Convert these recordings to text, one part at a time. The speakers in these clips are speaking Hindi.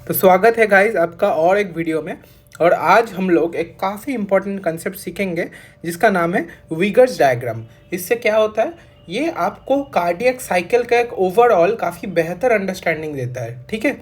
तो स्वागत है गाइस आपका और एक वीडियो में। और आज हम लोग एक काफ़ी इंपॉर्टेंट कंसेप्ट सीखेंगे जिसका नाम है विगर्स डायग्राम। इससे क्या होता है, ये आपको कार्डियक साइकिल का एक ओवरऑल काफ़ी बेहतर अंडरस्टैंडिंग देता है, ठीक है।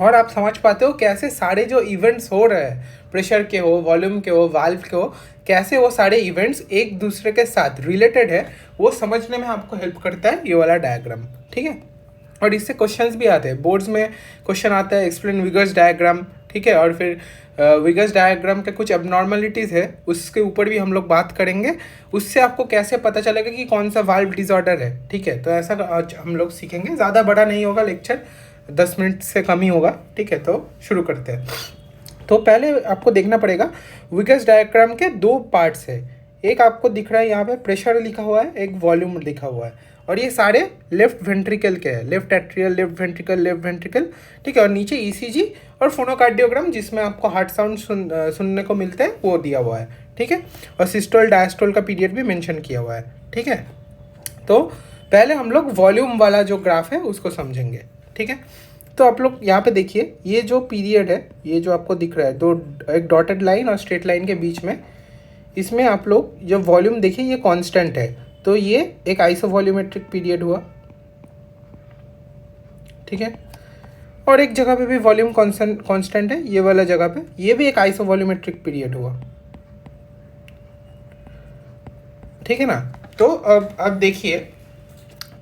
और आप समझ पाते हो कैसे सारे जो इवेंट्स हो रहे हैं, प्रेशर के हो, वॉल्यूम के हो, वाल्व के हो, कैसे वो सारे इवेंट्स एक दूसरे के साथ रिलेटेड है, वो समझने में आपको हेल्प करता है ये वाला डायग्राम, ठीक है। और इससे क्वेश्चंस भी आते हैं, बोर्ड्स में क्वेश्चन आता है एक्सप्लेन विगर्स डायग्राम, ठीक है। और फिर विगर्स डायग्राम के कुछ एबनॉर्मलिटीज़ है, उसके ऊपर भी हम लोग बात करेंगे। उससे आपको कैसे पता चलेगा कि कौन सा वाल्व डिसऑर्डर है, ठीक है। तो ऐसा आज हम लोग सीखेंगे, ज़्यादा बड़ा नहीं होगा लेक्चर, 10 मिनट से कम ही होगा, ठीक है। तो शुरू करते हैं। तो पहले आपको देखना पड़ेगा विगर्स डायग्राम के दो पार्ट्स है। एक आपको दिख रहा है यहाँ पे प्रेशर लिखा हुआ है, एक वॉल्यूम लिखा हुआ है। और ये सारे लेफ्ट वेंट्रिकल के हैं, लेफ्ट एट्रियल, लेफ्ट वेंट्रिकल, ठीक है। और नीचे ईसीजी और फोनोकार्डियोग्राम जिसमें आपको हार्ट साउंड सुनने को मिलते हैं वो दिया हुआ है, ठीक है। और सिस्टोल डायस्टोल का पीरियड भी मेंशन किया हुआ है, ठीक है। तो पहले हम लोग वॉल्यूम वाला जो ग्राफ है उसको समझेंगे, ठीक है। तो आप लोग यहाँ पे देखिए, ये जो पीरियड है, ये जो आपको दिख रहा है दो, एक डॉटेड लाइन और स्ट्रेट लाइन के बीच में, इसमें आप लोग जब वॉल्यूम देखिए ये कांस्टेंट है, तो ये एक आइसोवॉल्यूमेट्रिक पीरियड हुआ, ठीक है। और एक जगह पे भी वॉल्यूम कांस्टेंट है, ये वाला जगह पे, ये भी एक आइसोवॉल्यूमेट्रिक पीरियड हुआ, ठीक है ना। तो अब देखिए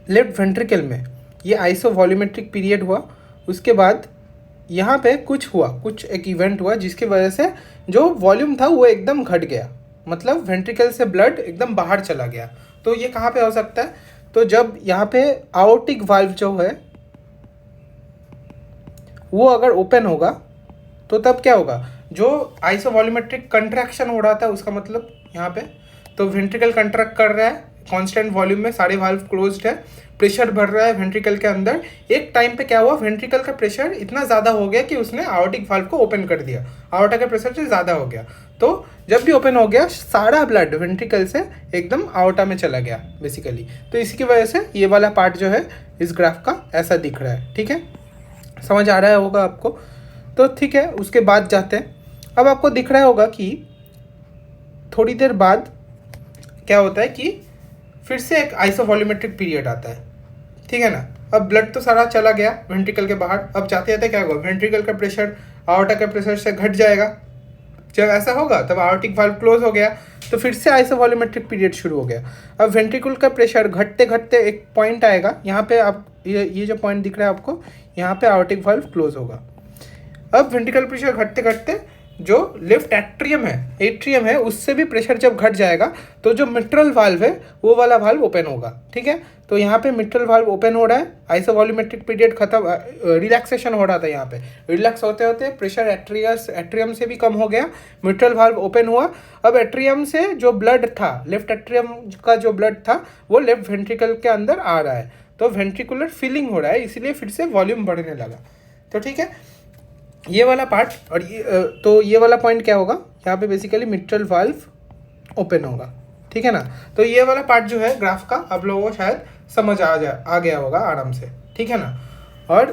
लेफ्ट वेंट्रिकल में ये आइसोवॉल्यूमेट्रिक पीरियड हुआ, उसके बाद यहाँ पे कुछ हुआ, कुछ एक इवेंट हुआ जिसकी वजह से जो वॉल्यूम था वो एकदम घट गया, मतलब वेंट्रिकल से ब्लड एकदम बाहर चला गया। तो ये कहाँ पे हो सकता है, तो जब यहाँ पे आयोटिक वाल्व जो है वो अगर ओपन होगा तो तब क्या होगा, जो आइसोवॉल्यूमेट्रिक कंट्रैक्शन हो रहा था उसका मतलब यहाँ पे, तो वेंट्रिकल कंट्रैक्ट कर रहा है कांस्टेंट वॉल्यूम में, सारे वाल्व क्लोज्ड है, प्रेशर बढ़ रहा है वेंट्रिकल के अंदर। एक टाइम पे क्या हुआ, वेंट्रिकल का प्रेशर इतना ज़्यादा हो गया कि उसने आयोटिक वाल्व को ओपन कर दिया, आयोटा के प्रेशर से ज़्यादा हो गया। तो जब भी ओपन हो गया सारा ब्लड वेंट्रिकल से एकदम आयोटा में चला गया बेसिकली। तो इसी की वजह से ये वाला पार्ट जो है इस ग्राफ का ऐसा दिख रहा है, ठीक है। समझ आ रहा होगा आपको, तो ठीक है। उसके बाद जाते हैं, अब आपको दिख रहा होगा कि थोड़ी देर बाद क्या होता है कि फिर से एक आइसोवॉल्यूमेट्रिक पीरियड आता है, ठीक है ना। अब ब्लड तो सारा चला गया वेंट्रिकल के बाहर, अब जाते जाते क्या होगा, वेंट्रिकल का प्रेशर आयोटा के प्रेशर से घट जाएगा। जब ऐसा होगा तब आयोटिक वाल्व क्लोज हो गया, तो फिर से आइसोवॉल्यूमेट्रिक पीरियड शुरू हो गया। अब वेंट्रिकल का प्रेशर घटते घटते एक पॉइंट आएगा, यहाँ पे आप ये जो पॉइंट दिख रहा है आपको, यहाँ पे आयोटिक वाल्व क्लोज होगा। अब वेंट्रिकल प्रेशर घटते घटते जो लेफ्ट एट्रियम है उससे भी प्रेशर जब घट जाएगा तो जो मिट्रल वाल्व है वो वाला वाल्व ओपन होगा, ठीक है। तो यहाँ पे मिट्रल वाल्व ओपन हो रहा है, आइसोवॉल्यूमेट्रिक पीरियड खत्म, रिलैक्सेशन हो रहा था, यहाँ पे रिलैक्स होते होते प्रेशर एट्रियम से भी कम हो गया, मिट्रल वाल्व ओपन हुआ। अब एट्रियम से जो ब्लड था, लेफ्ट एट्रियम का जो ब्लड था वो लेफ्ट वेंट्रिकल के अंदर आ रहा है, तो वेंट्रिकुलर फिलिंग हो रहा है, इसीलिए फिर से वॉल्यूम बढ़ने लगा। तो ठीक है, ये वाला पार्ट। और तो ये वाला पॉइंट क्या होगा, यहाँ पे बेसिकली मिट्रल वाल्व ओपन होगा, ठीक है ना। तो ये वाला पार्ट जो है ग्राफ का आप लोगों को शायद समझ आ गया होगा आराम से, ठीक है ना। और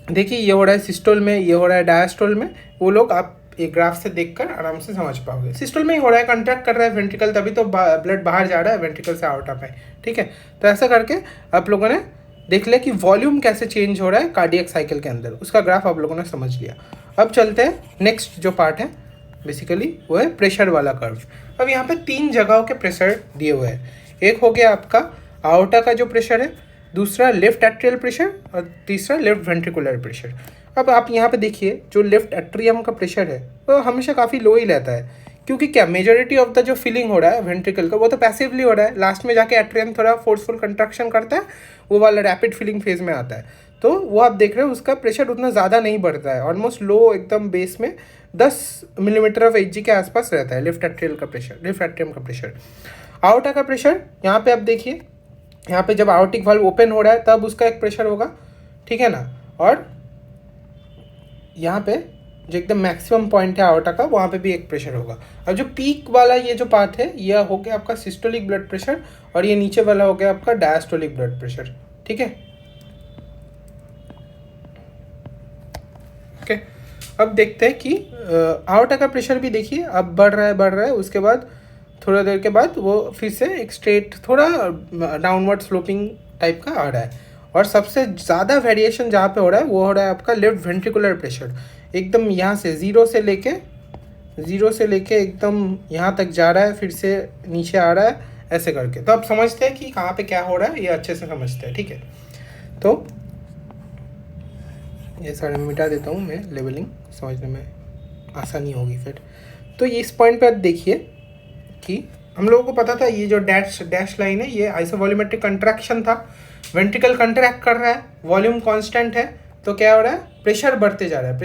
देखिए ये हो रहा है सिस्टोल में, ये हो रहा है डायस्टोल में, वो लोग आप एक ग्राफ से देखकर आराम से समझ पाओगे। सिस्टोल में ही हो रहा है, कंट्रैक्ट कर रहा है वेंट्रिकल, तभी तो ब्लड बाहर जा रहा है वेंट्रिकल से आउटा पे, ठीक है। तो ऐसा करके आप लोगों ने देख लिया कि वॉल्यूम कैसे चेंज हो रहा है कार्डियक साइकिल के अंदर, उसका ग्राफ आप लोगों ने समझ लिया। अब चलते हैं नेक्स्ट जो पार्ट है बेसिकली, वो है प्रेशर वाला कर्व। अब यहाँ पे 3 जगहों के प्रेशर दिए हुए हैं। एक हो गया आपका आयोटा का जो प्रेशर है, दूसरा लेफ्ट एट्रियल प्रेशर, और तीसरा लेफ्ट वेंट्रिकुलर प्रेशर। अब आप यहाँ पे देखिए जो लेफ्ट एट्रियम का प्रेशर है वो हमेशा काफ़ी लो ही रहता है, क्योंकि क्या मेजोरिटी ऑफ द जो फिलिंग हो रहा है वेंट्रिकल का वो तो पैसिवली हो रहा है, लास्ट में जाके एट्रियम थोड़ा फोर्सफुल कंट्रक्शन करता है, वो वाला रैपिड फिलिंग फेज में आता है। तो वो आप देख रहे हो उसका प्रेशर उतना ज़्यादा नहीं बढ़ता है, ऑलमोस्ट लो एकदम बेस में 10 मिलीमीटर ऑफ एच के आसपास रहता है लेफ्ट एट्रियल का प्रेशर, लेफ्ट एट्रियम का प्रेशर। आयोटा का प्रेशर यहाँ पे आप देखिए, यहाँ पे जब आयोटिक वाल्व ओपन हो रहा है तब उसका एक प्रेशर होगा, ठीक है ना। और यहाँ पे जो एकदम मैक्सिमम पॉइंट है आयोटा का, वहाँ पे भी एक प्रेशर होगा। अब जो पीक वाला ये जो पार्ट है यह हो गया आपका सिस्टोलिक ब्लड प्रेशर, और ये नीचे वाला हो गया आपका डायस्टोलिक ब्लड प्रेशर, ठीक है। ओके, अब देखते हैं कि आउटा का प्रेशर भी देखिए अब बढ़ रहा है, उसके बाद थोड़ा देर के बाद वो फिर से एक स्ट्रेट थोड़ा डाउनवर्ड स्लोपिंग टाइप का आ रहा है। और सबसे ज़्यादा वेरिएशन जहाँ पे हो रहा है वो हो रहा है आपका लेफ्ट वेंट्रिकुलर प्रेशर, एकदम यहाँ से ज़ीरो से लेके एकदम यहाँ तक जा रहा है, फिर से नीचे आ रहा है, ऐसे करके। तो आप समझते हैं कि कहाँ पे क्या हो रहा है, ये अच्छे से समझते हैं, ठीक है। तो ये सारे मिटा देता हूँ मैं, लेवलिंग समझने में आसानी होगी फिर। तो इस पॉइंट पे आप देखिए कि हम लोगों को पता था ये जो डैश लाइन है ये आइसोवॉल्यूमेट्रिक कंट्रैक्शन था, वेंट्रिकल कंट्रैक्ट कर रहा है, वॉल्यूम कांस्टेंट है, तो क्या हो रहा है, प्रेशर बढ़ते जा रहा है,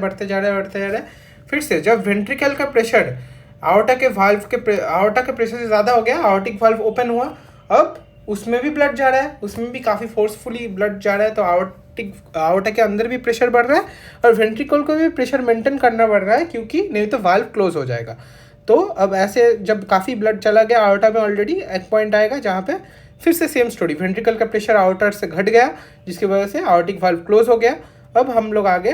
बढ़ते जा रहा है। फिर से जब वेंट्रिकल का प्रेशर आउटा के प्रेशर से ज़्यादा हो गया, आउटिक वाल्व ओपन हुआ, अब उसमें भी ब्लड जा रहा है, उसमें भी काफ़ी फोर्सफुली ब्लड जा रहा है, तो आउटा के अंदर भी प्रेशर बढ़ रहा है और वेंट्रिकल को भी प्रेशर मेंटेन करना पड़ रहा है, क्योंकि नहीं तो वाल्व क्लोज हो जाएगा। तो अब ऐसे जब काफ़ी ब्लड चला गया आउटा में, ऑलरेडी एक पॉइंट आएगा जहाँ पे फिर से सेम स्टोरी, वेंट्रिकल का प्रेशर आउटर से घट गया, जिसकी वजह से आउटिक वाल्व क्लोज हो गया। अब हम लोग आ गए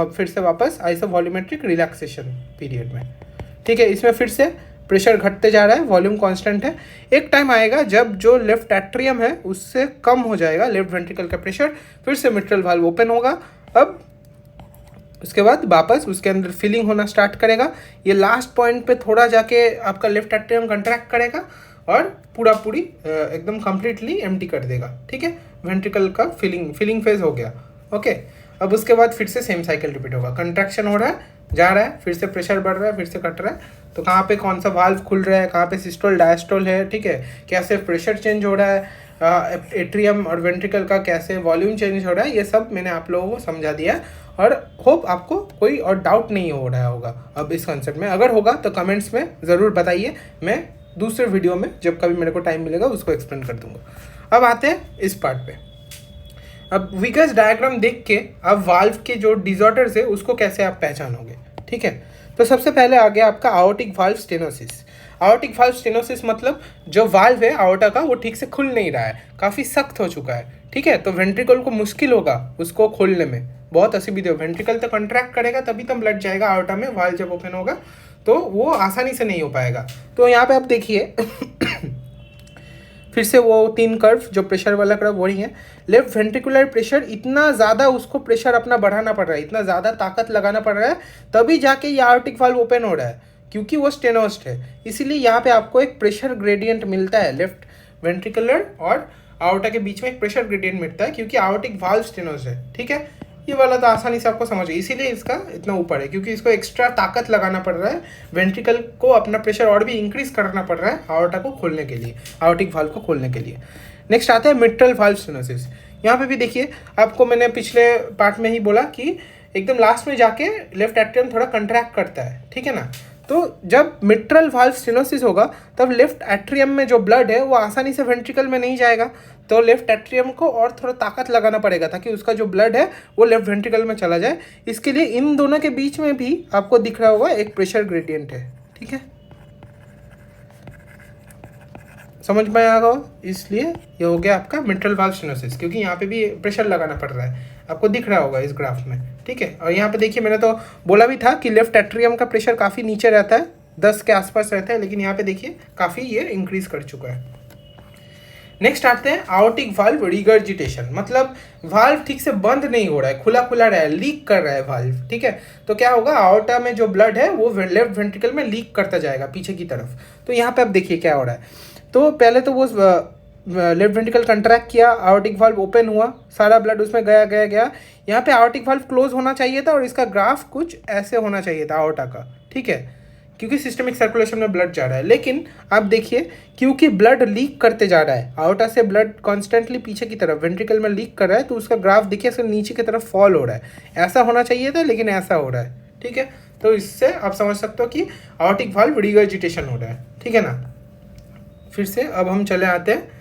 फिर से वापस आइसोवॉल्यूमेट्रिक रिलैक्सेशन पीरियड में, ठीक है। इसमें फिर से प्रेशर घटते जा रहा है, वॉल्यूम कांस्टेंट है। एक टाइम आएगा जब जो लेफ्ट एट्रियम है उससे कम हो जाएगा लेफ्ट वेंट्रिकल का प्रेशर, फिर से मिट्रल वाल्व ओपन होगा। अब उसके बाद वापस उसके अंदर फिलिंग होना स्टार्ट करेगा। ये लास्ट पॉइंट पे थोड़ा जाके आपका लेफ्ट एट्रियम कंट्रैक्ट करेगा और पूरी एकदम कंप्लीटली एम्प्टी कर देगा, ठीक है। वेंट्रिकल का फिलिंग फेज हो गया, ओके। अब उसके बाद फिर से सेम साइकिल रिपीट होगा, कंट्रैक्शन हो रहा है, जा रहा है, फिर से प्रेशर बढ़ रहा है, फिर से घट रहा है। तो कहाँ पे कौन सा वाल्व खुल रहा है, कहाँ पे सिस्टोल डायस्टोल है, ठीक है, कैसे प्रेशर चेंज हो रहा है, एट्रियम और वेंट्रिकल का कैसे वॉल्यूम चेंज हो रहा है, ये सब मैंने आप लोगों को समझा दिया। और होप आपको कोई और डाउट नहीं हो रहा होगा अब इस कॉन्सेप्ट में। अगर होगा तो कमेंट्स में ज़रूर बताइए, मैं दूसरे वीडियो में जब कभी मेरे को टाइम मिलेगा उसको एक्सप्लेन कर दूंगा। अब आते हैं इस पार्ट पे। अब विकर्स डायग्राम देख के अब वाल्व के जो डिसऑर्डर्स है उसको कैसे आप पहचानोगे, ठीक है। तो सबसे पहले आ गया आपका aortic valve stenosis. Aortic valve stenosis मतलब जो वाल्व है आयोटा का वो ठीक से खुल नहीं रहा है, काफ़ी सख्त हो चुका है, ठीक है। तो वेंट्रिकल को मुश्किल होगा उसको खोलने में, बहुत असुविधा हो। वेंट्रिकल तो कंट्रैक्ट करेगा तभी तो ब्लड जाएगा आयोटा में, वाल्व जब ओपन होगा तो वो आसानी से नहीं हो पाएगा। तो यहाँ पे आप देखिए फिर से वो 3 कर्व जो प्रेशर वाला कर्व वही है। लेफ्ट वेंट्रिकुलर प्रेशर इतना ज़्यादा उसको प्रेशर अपना बढ़ाना पड़ रहा है, इतना ज़्यादा ताकत लगाना पड़ रहा है, तभी जाके ये आयोटिक वाल्व ओपन हो रहा है, क्योंकि वो स्टेनोस्ड है। इसीलिए यहाँ पे आपको एक प्रेशर ग्रेडियंट मिलता है, लेफ्ट वेंट्रिकुलर और आयोटा के बीच में एक प्रेशर ग्रेडियंट मिलता है, क्योंकि आयोटिक वाल्व स्टेनोस्ड है, ठीक है। ये वाला तो आसानी से आपको समझ, इसीलिए इसका इतना ऊपर है, क्योंकि इसको एक्स्ट्रा ताकत लगाना पड़ रहा है, वेंट्रिकल को अपना प्रेशर और भी इंक्रीज करना पड़ रहा है आयोटा को खोलने के लिए, आयोटिक वाल्व को खोलने के लिए। नेक्स्ट आता है मिट्रल वाल्व स्टेनोसिस। यहाँ पे भी देखिए, आपको मैंने पिछले पार्ट में ही बोला कि एकदम लास्ट में जाके लेफ्ट एट्रियम थोड़ा कंट्रैक्ट करता है, ठीक है ना। तो जब मिट्रल वाल्व स्टेनोसिस होगा तब लेफ्ट एट्रियम में जो ब्लड है वो आसानी से वेंट्रिकल में नहीं जाएगा, तो लेफ्ट एट्रियम को और थोड़ा ताकत लगाना पड़ेगा ताकि उसका जो ब्लड है वो लेफ्ट वेंट्रिकल में चला जाए। इसके लिए इन दोनों के बीच में भी आपको दिख रहा होगा एक प्रेशर ग्रेडियंट है, ठीक है, समझ में आ गया। इसलिए ये हो गया आपका मिट्रल वाल्व स्टेनोसिस, क्योंकि यहाँ पे भी प्रेशर लगाना पड़ रहा है, आपको दिख रहा होगा इस ग्राफ में, ठीक है। और यहाँ पे देखिए, मैंने तो बोला भी था कि लेफ्ट एट्रियम का प्रेशर काफ़ी नीचे रहता है, 10 के आसपास रहता है, लेकिन यहाँ पे देखिए काफ़ी ये इंक्रीज कर चुका है। नेक्स्ट आते हैं आयोटिक वाल्व रिगर्जिटेशन, मतलब वाल्व ठीक से बंद नहीं हो रहा है, खुला खुला रहा है, लीक कर रहा है वाल्व, ठीक है। तो क्या होगा, आयोटा में जो ब्लड है वो लेफ्ट वेंट्रिकल में लीक करता जाएगा पीछे की तरफ। तो यहाँ पे आप देखिए क्या हो रहा है। तो पहले तो वो लेफ्ट वेंट्रिकल कंट्रैक्ट किया, आयोटिक वाल्व ओपन हुआ, सारा ब्लड उसमें गया। यहाँ पे आयोटिक वाल्व क्लोज होना चाहिए था और इसका ग्राफ कुछ ऐसे होना चाहिए था आयोटा का, ठीक है, क्योंकि सिस्टमिक सर्कुलेशन में ब्लड जा रहा है। लेकिन आप देखिए, क्योंकि ब्लड लीक करते जा रहा है, आयोटा से ब्लड कॉन्स्टेंटली पीछे की तरफ वेंट्रिकल में लीक कर रहा है, तो उसका ग्राफ देखिए इसका नीचे की तरफ फॉल हो रहा है। ऐसा होना चाहिए था लेकिन ऐसा हो रहा है, ठीक है। तो इससे आप समझ सकते हो कि आयोटिक वाल्व रिगर्जिटेशन हो रहा है, ठीक है ना। फिर से अब हम चले आते हैं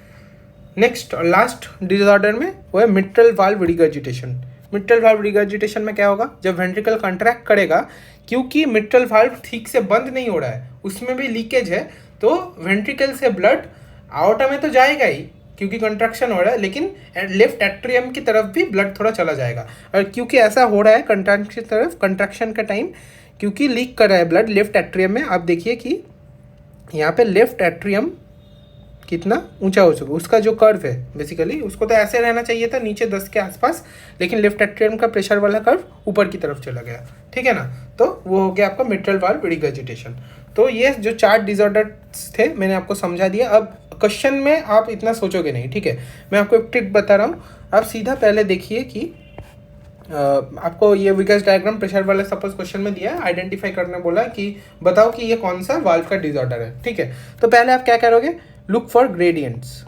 नेक्स्ट और लास्ट डिसऑर्डर में, वो है mitral valve regurgitation. Mitral valve regurgitation में क्या होगा, जब वेंट्रिकल कंट्रैक्ट करेगा, क्योंकि मिट्रल वाल्व ठीक से बंद नहीं हो रहा है, उसमें भी लीकेज है, तो वेंट्रिकल से ब्लड आयोटा में तो जाएगा ही, क्योंकि कंट्रैक्शन हो रहा है, लेकिन लेफ्ट एट्रियम की तरफ भी ब्लड थोड़ा चला जाएगा। और क्योंकि ऐसा हो रहा है कंट्रैक्शन की तरफ, कंट्रैक्शन का टाइम क्योंकि लीक कर रहा है ब्लड लेफ्ट एट्रियम में, आप देखिए कि यहाँ पे लेफ्ट एट्रियम कितना ऊंचा हो चुका, उसका जो कर्व है बेसिकली उसको तो ऐसे रहना चाहिए था नीचे 10 के आसपास, लेकिन लेफ्ट एट्रियम का प्रेशर वाला कर्व ऊपर की तरफ चला गया, ठीक है ना। तो वो हो गया आपका मिट्रल वाल्व रिगर्जिटेशन। तो ये जो 4 डिसऑर्डर्स थे मैंने आपको समझा दिया। अब क्वेश्चन में आप इतना सोचोगे नहीं, ठीक है, मैं आपको एक ट्रिक बता रहा हूँ। आप सीधा पहले देखिए कि आपको ये विकर्स डायग्राम प्रेशर वाला सपोज क्वेश्चन में दिया है, आइडेंटिफाई करने बोला कि बताओ कि ये कौन सा वाल्व का डिसऑर्डर है, ठीक है। तो पहले आप क्या करोगे, लुक फॉर ग्रेडियंट्स।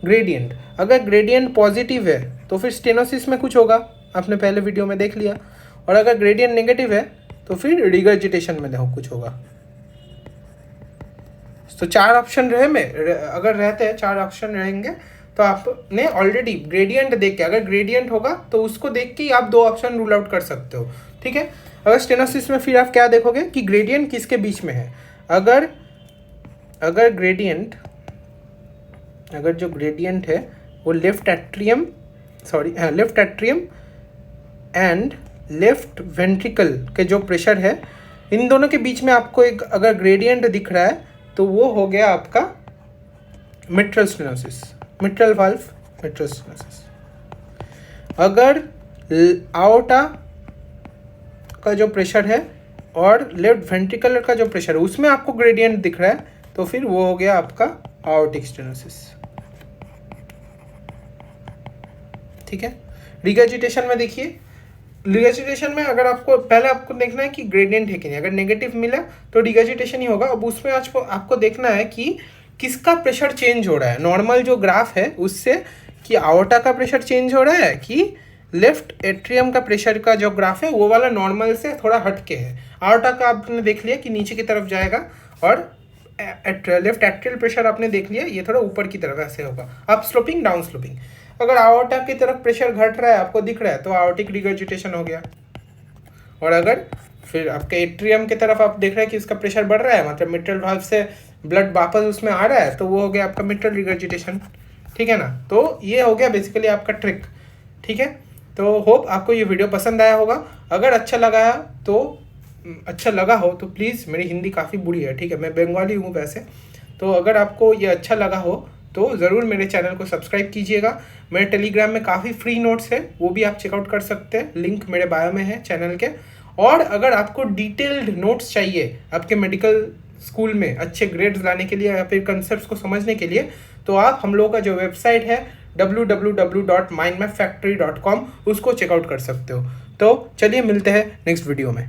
ग्रेडियंट, अगर ग्रेडियंट पॉजिटिव है तो फिर स्टेनोसिस में कुछ होगा, आपने पहले वीडियो में देख लिया। और अगर ग्रेडियंट नेगेटिव है तो फिर रिगर्जिटेशन में देखो कुछ होगा। तो 4 ऑप्शन रहे में अगर रहते हैं 4 ऑप्शन रहेंगे तो आपने ऑलरेडी ग्रेडियंट देख के, अगर ग्रेडियंट होगा तो उसको देख के ही आप 2 ऑप्शन रूल आउट कर सकते हो, ठीक है। अगर स्टेनोसिस में फिर आप क्या देखोगे कि ग्रेडियंट किसके बीच में है। अगर ग्रेडियंट, अगर जो ग्रेडियंट है वो left atrium and left ventricle के जो प्रेशर है, इन दोनों के बीच में आपको एक अगर ग्रेडियंट दिख रहा है तो वो हो गया आपका mitral stenosis, mitral valve mitral stenosis. अगर आओर्टा का जो प्रेशर है और लेफ्ट वेंट्रिकल का जो प्रेशर है उसमें आपको ग्रेडियंट दिख रहा है तो फिर वो हो गया आपका आओर्टिक स्टेनोसिस, ठीक है। रिगर्जिटेशन में देखिए, रिगर्जिटेशन में अगर आपको पहले आपको देखना है कि ग्रेडियंट है कि नहीं, अगर नेगेटिव मिला तो रिगर्जिटेशन ही होगा। अब उसमें आपको देखना है कि किसका प्रेशर चेंज हो रहा है, नॉर्मल जो ग्राफ है उससे, कि आओर्टा का प्रेशर चेंज हो रहा है कि लेफ्ट एट्रियम का प्रेशर का जो ग्राफ है वो वाला नॉर्मल से थोड़ा हटके है। आओर्टा का आपने देख लिया कि नीचे की तरफ जाएगा और लेफ्ट एट्रियल प्रेशर आपने देख लिया ये थोड़ा ऊपर की तरफ ऐसे होगा, अप स्लोपिंग डाउन स्लोपिंग। अगर आओर्टा की तरफ प्रेशर घट रहा है आपको दिख रहा है तो आओर्टिक रिगर्जिटेशन हो गया। और अगर फिर आपके एट्रियम की तरफ आप देख रहे हैं कि उसका प्रेशर बढ़ रहा है, मतलब मिट्रल वाल्व से ब्लड वापस उसमें आ रहा है, तो वो हो गया आपका मिट्रल रिगर्जिटेशन, ठीक है ना। तो ये हो गया बेसिकली आपका ट्रिक, ठीक है। तो होप आपको ये वीडियो पसंद आया होगा। अगर अच्छा लगा हो तो प्लीज़, मेरी हिंदी काफ़ी बुरी है, ठीक है, मैं बंगाली हूँ वैसे, तो अगर आपको ये अच्छा लगा हो तो ज़रूर मेरे चैनल को सब्सक्राइब कीजिएगा। मेरे टेलीग्राम में काफ़ी फ्री नोट्स है, वो भी आप चेकआउट कर सकते हैं, लिंक मेरे बायो में है चैनल के। और अगर आपको डिटेल्ड नोट्स चाहिए आपके मेडिकल स्कूल में अच्छे ग्रेड्स लाने के लिए या फिर कंसेप्ट्स को समझने के लिए, तो आप हम लोगों का जो वेबसाइट है www.mindmapfactory.com उसको चेकआउट कर सकते हो। तो चलिए मिलते हैं नेक्स्ट वीडियो में।